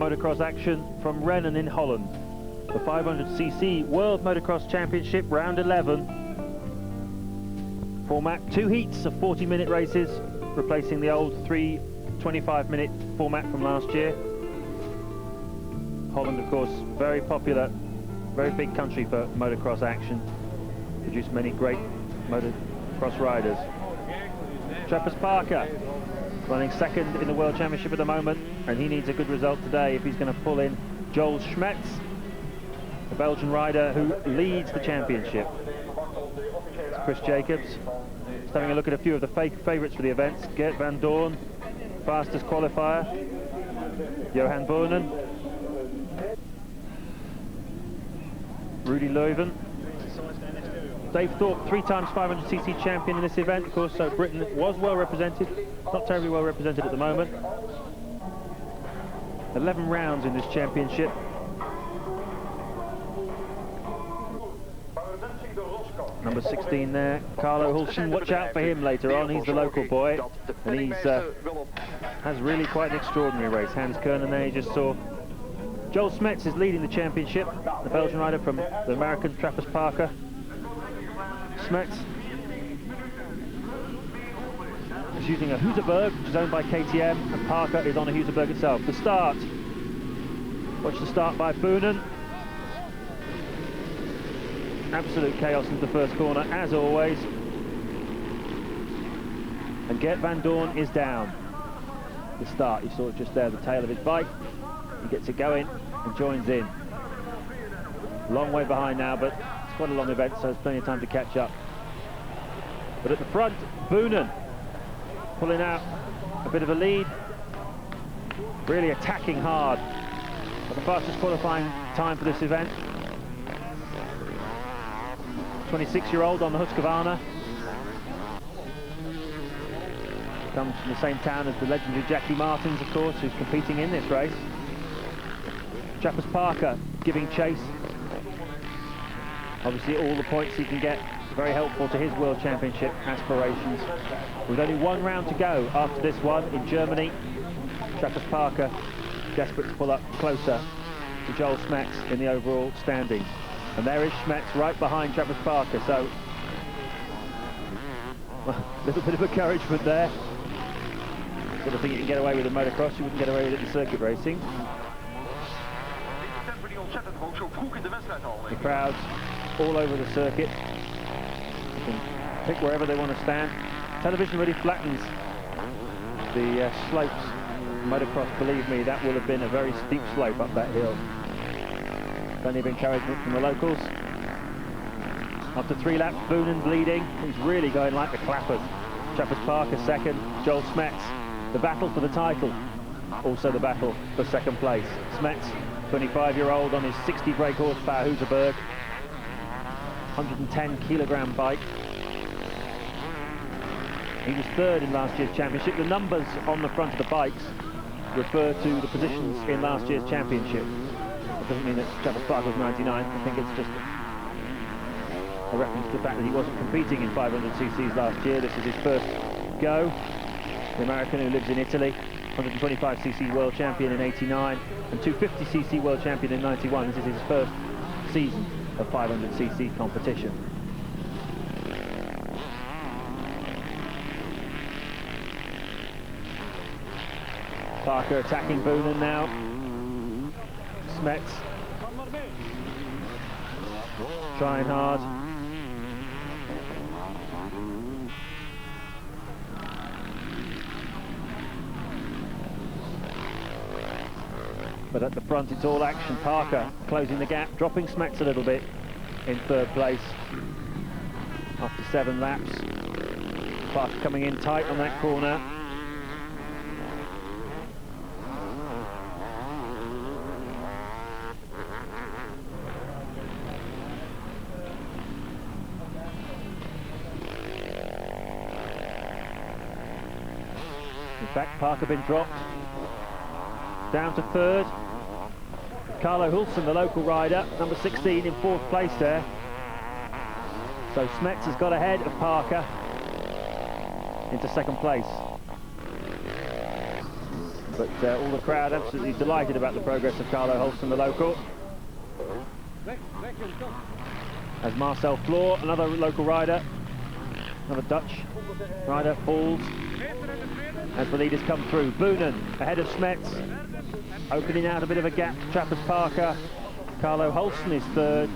motocross action from Rennen in Holland. The 500cc World Motocross Championship, round 11. Format 2 heats of 40-minute races, replacing the old 3 25-minute format from last year. Holland, of course, very popular, very big country for motocross action. Produced many great motocross riders. Trappers Parker running second in the World Championship at the moment, and he needs a good result today if he's going to pull in Joel Schmetz, the Belgian rider who leads the championship. It's Chris Jacobs. Just having a look at a few of the favourites for the events. Gert van Doorn, fastest qualifier. Johan Boonen. Rudy Leuven. Dave Thorpe, 3 times 500cc champion in this event, of course, so Britain was well represented, not terribly well represented at the moment. 11 rounds in this championship. Number 16 there, Carlo Hulsen. Watch out for him later on. He's the local boy, and he's has really quite an extraordinary race. Hans Kernen there, you just saw. Joel Schmetz is leading the championship, the Belgian rider from the American Trappers Parker. Schmetz is using a Husaberg, which is owned by KTM, and Parker is on a Husaberg itself. The start. Watch the start by Boonen. Absolute chaos into the first corner, as always. And Gert van Doorn is down. The start, you saw it just there, the tail of his bike. He gets it going and joins in. Long way behind now, but it's quite a long event, so there's plenty of time to catch up. But at the front, Boonen pulling out a bit of a lead, really attacking hard. But the fastest qualifying time for this event. 26-year-old on the Husqvarna. Comes from the same town as the legendary Jackie Martins, of course, who's competing in this race. Trappers Parker giving chase. Obviously all the points he can get, very helpful to his World Championship aspirations. With only 1 round to go after this one in Germany, Trappers Parker desperate to pull up closer to Joel Schmetz in the overall standing. And there is Schmetz right behind Trappers Parker, so a little bit of encouragement there. Sort of thing you can get away with in motocross, you wouldn't get away with it in circuit racing. The crowds all over the circuit. You can pick wherever they want to stand. Television really flattens the slopes. Motocross, believe me, that will have been a very steep slope up that hill. Plenty of encouragement from the locals. After 3 laps, Boonen's leading. He's really going like the clappers. Trappers Parker second, Joel Schmetz. The battle for the title. Also the battle for second place. Schmetz, 25-year-old on his 60 brake horsepower Husaberg. 110 kilogram bike. He was 3rd in last year's championship. The numbers on the front of the bikes refer to the positions in last year's championship. It doesn't mean that Trappers Parker was 99. I think it's just a reference to the fact that he wasn't competing in 500cc's last year. This is his first go. The American who lives in Italy, 125cc world champion in '89 and 250cc world champion in '91. This is his first season of 500cc competition. Parker attacking Boonen now. Schmetz trying hard. But at the front it's all action. Parker closing the gap, dropping Schmetz a little bit in 3rd place after 7 laps. Parker coming in tight on that corner. In fact, Parker been dropped down to 3rd. Carlo Hulsen, the local rider, number 16 in 4th place there. So Schmetz has got ahead of Parker into 2nd place. But all the crowd absolutely delighted about the progress of Carlo Holsten, the local. As Marcel Floor, another local rider, another Dutch rider, falls. As the leaders come through, Boonen ahead of Smets, opening out a bit of a gap. Trappers Parker, Carlo Holsten is third.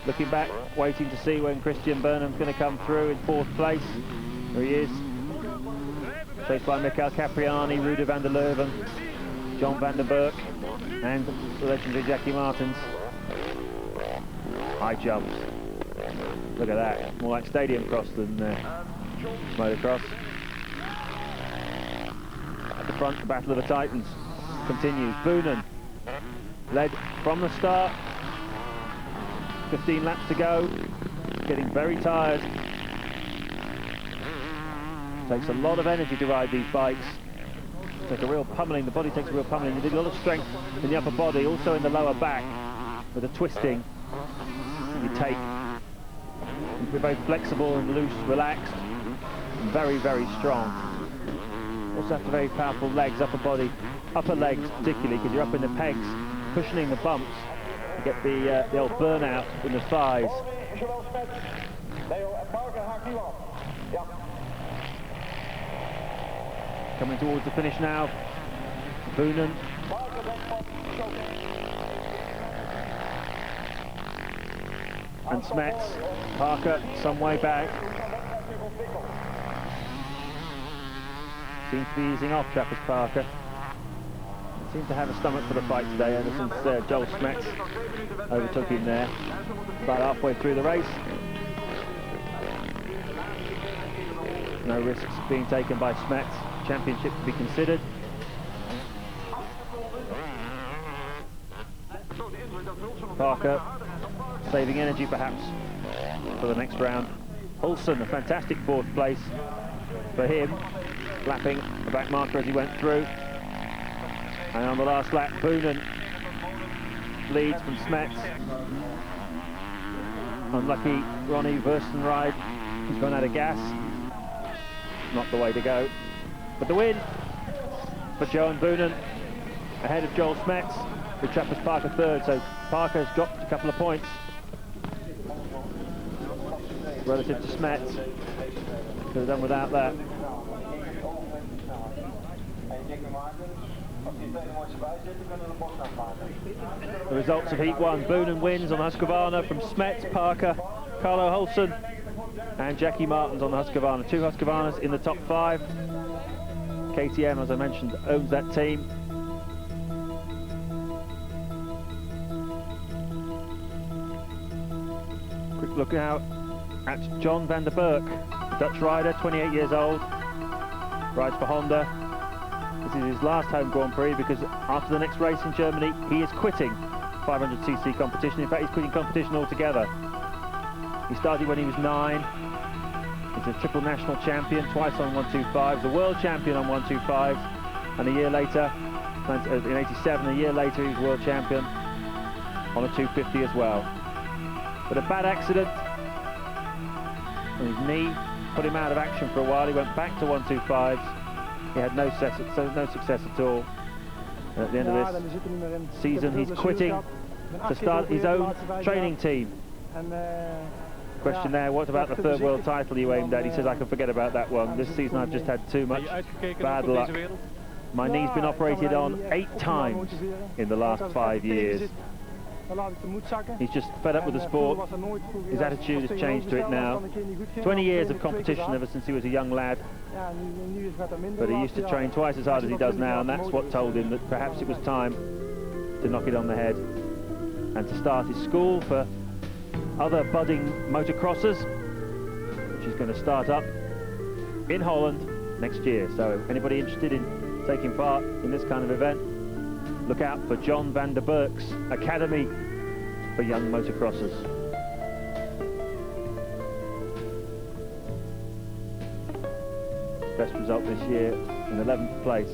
Looking back, waiting to see when Christian Burnham's going to come through in fourth place. There he is. Chased by Mikael Capriani, Rudy van der Leuven, John van der Berg, and the legendary Jackie Martens. High jumps. Look at that. More like stadium cross than motocross. At the front, the Battle of the Titans continues. Boonen led from the start. 15 laps to go. Getting very tired. Takes a lot of energy to ride these bikes. Take a real pummeling. The body takes a real pummeling. You need a lot of strength in the upper body, also in the lower back, with the twisting you take. You be very flexible and loose, relaxed, and very, very strong. Also have very powerful legs, upper body, upper legs particularly, because you're up in the pegs, cushioning the bumps. You get the old burnout in the thighs. Coming towards the finish now, Boonen. And Smets, Parker some way back. Seems to be easing off, Trappers Parker. Seems to have a stomach for the fight today ever since Joel Smets overtook him there about halfway through the race. No risks being taken by Smets. Championship to be considered. Parker saving energy perhaps for the next round. Olsen, a fantastic fourth place for him, lapping the back marker as he went through. And on the last lap, Boonen leads from Smets. Unlucky Ronnie Verstenride, he's gone out of gas. Not the way to go. But the win for Johan Boonen, ahead of Joel Smets, with Trappers Parker third. So Parker has dropped a couple of points relative to Smets. Could have done without that. The results of Heat 1, Boonen wins on Husqvarna from Smets, Parker, Carlo Holsten and Jackie Martens on the Husqvarna. Two Husqvarnas in the top 5. KTM, as I mentioned, owns that team. Quick look now at John van der Berg, a Dutch rider, 28 years old, rides for Honda. This is his last home Grand Prix because after the next race in Germany, he is quitting 500cc competition. In fact, he's quitting competition altogether. He started when he was 9. He's a triple national champion, twice on 125s, a world champion on 125s, and a year later, in 87, a year later, he was world champion on a 250 as well. But a bad accident, and his knee put him out of action for a while. He went back to 125s. He had no success at all. And at the end of this season, he's quitting to start his own training team. Question there, what about the third world title you aimed at? He says, I can forget about that one. This season I've just had too much bad luck. My knee's been operated on 8 times in the last 5 years. He's just fed up with the sport. His attitude has changed to it now. 20 years of competition ever since he was a young lad. But he used to train twice as hard as he does now, and that's what told him that perhaps it was time to knock it on the head and to start his school for other budding motocrossers, which is going to start up in Holland next year. So anybody interested in taking part in this kind of event, look out for John van der Berg's Academy for young motocrossers. Best result this year, in 11th place.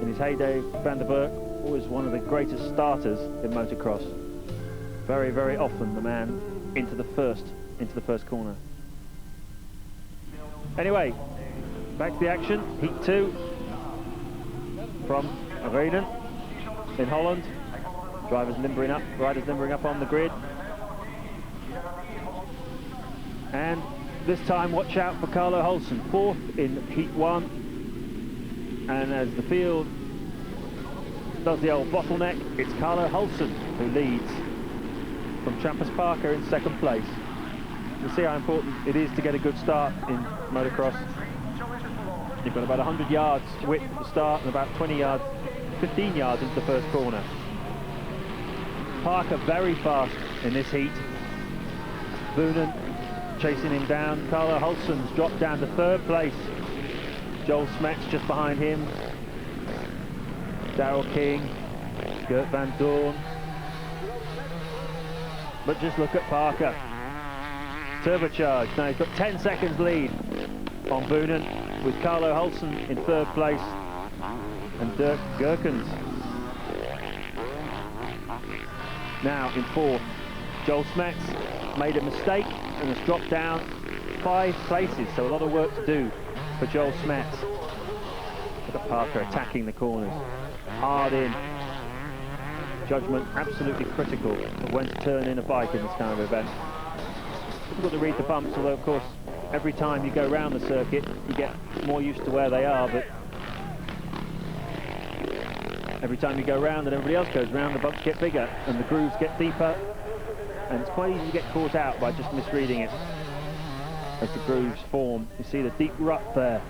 In his heyday, Van der Berg always one of the greatest starters in motocross. Very, very often the man into the first corner. Anyway, back to the action. Heat 2 from Rijden in Holland. Riders limbering up on the grid. And this time, watch out for Carlo Holsen, 4th in Heat 1. And as the field does the old bottleneck, it's Carlo Holsen who leads from Trampus Parker in 2nd place. You see how important it is to get a good start in motocross. You've got about 100 yards width at the start and about 20 yards, 15 yards into the first corner. Parker very fast in this heat. Boonen chasing him down. Carlo Holsen's dropped down to 3rd place. Joel Smets just behind him. Daryl King, Gert Van Dorn. But just look at Parker. Turbocharged. Now he's got 10 seconds lead on Boonen, with Carlo Holsen in 3rd place and Dirk Gerkens now in 4th. Joel Smets made a mistake and has dropped down 5 places, so a lot of work to do for Joel Smets. Look at Parker attacking the corners, hard in. Judgment absolutely critical of when to turn in a bike in this kind of event. Difficult to read the bumps, although of course every time you go around the circuit you get more used to where they are, but every time you go round and everybody else goes round, the bumps get bigger and the grooves get deeper, and it's quite easy to get caught out by just misreading it as the grooves form. You see the deep rut there,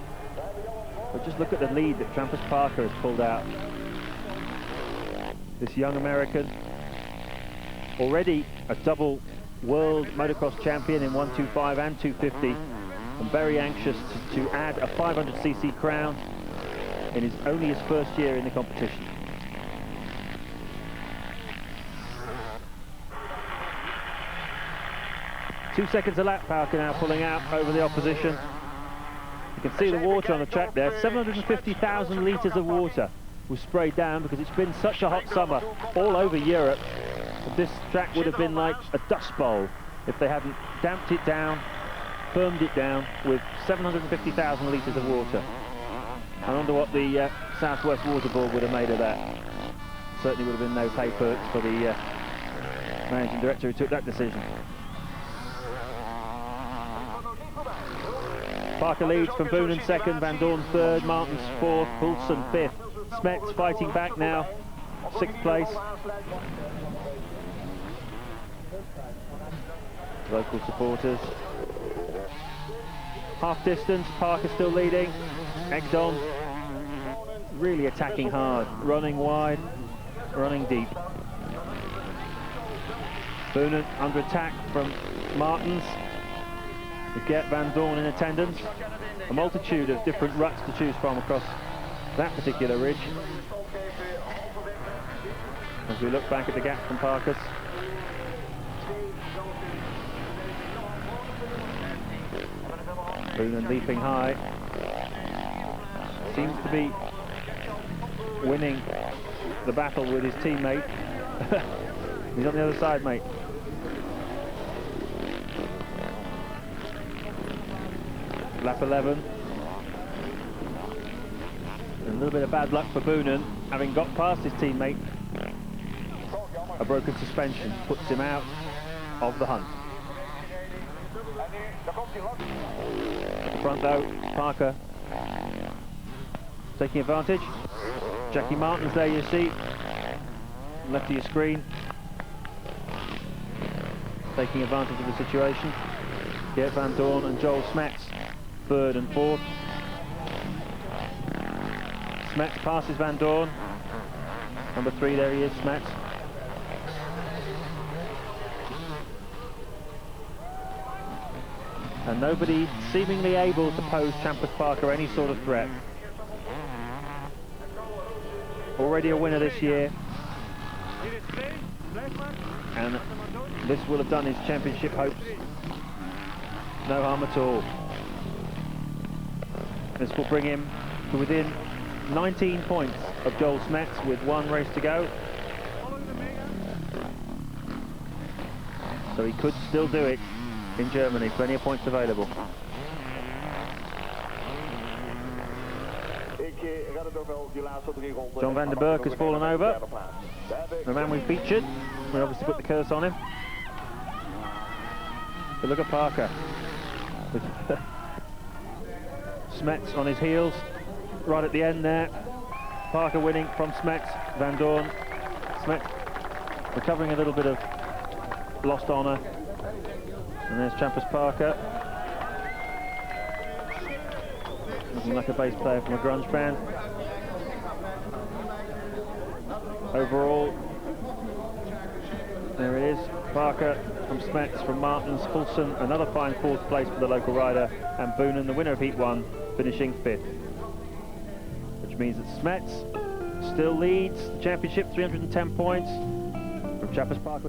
but just look at the lead that Trampus Parker has pulled out. This young American, already a double world motocross champion in 125 and 250, and very anxious to add a 500cc crown in only his first year in the competition. Two seconds a lap, Parker now pulling out over the opposition. You can see the water on the track there. 750,000 litres of water was sprayed down because it's been such a hot summer all over Europe. This track would have been like a dust bowl if they hadn't damped it down, firmed it down with 750,000 litres of water. I wonder what the Southwest Water Board would have made of that. Certainly would have been no pay perks for the managing director who took that decision. Parker leads from Boonen 2nd, Van Dorn 3rd, Martens 4th, Poulsen 5th. Smets fighting back now, 6th place. Local supporters. Half distance, Parker still leading. Egged on, really attacking hard, running wide, running deep. Boonen under attack from Martens. We get Van Dorn in attendance. A multitude of different ruts to choose from across that particular ridge. As we look back at the gap from Parker's. Boonen leaping high. Seems to be winning the battle with his teammate. He's on the other side, mate. Lap 11. And a little bit of bad luck for Boonen, having got past his teammate. A broken suspension puts him out of the hunt. At the front though, Parker taking advantage. Jackie Martens there, you see, left of your screen, taking advantage of the situation. Gert Van Dorn and Joel Smets, 3rd and 4th. Smets passes Van Dorn. Number 3, there he is, Smets. And nobody seemingly able to pose Trampus Parker any sort of threat. Already a winner this year. And this will have done his championship hopes no harm at all. This will bring him to within 19 points of Joel Smets with one race to go. So he could still do it in Germany, plenty of points available. John van der Burg has fallen over. The man we featured. We obviously put the curse on him. But look at Parker. With Smets on his heels. Right at the end there. Parker winning from Smets. Van Dorn. Smets recovering a little bit of lost honour. And there's Champus Parker. Looking like a bass player from a grunge band. Overall, there it is. Parker from Smets, from Martins, Fulson, another fine fourth place for the local rider, and Boonen, the winner of Heat 1, finishing fifth. Which means that Smets still leads the championship, 310 points from Champus Parker.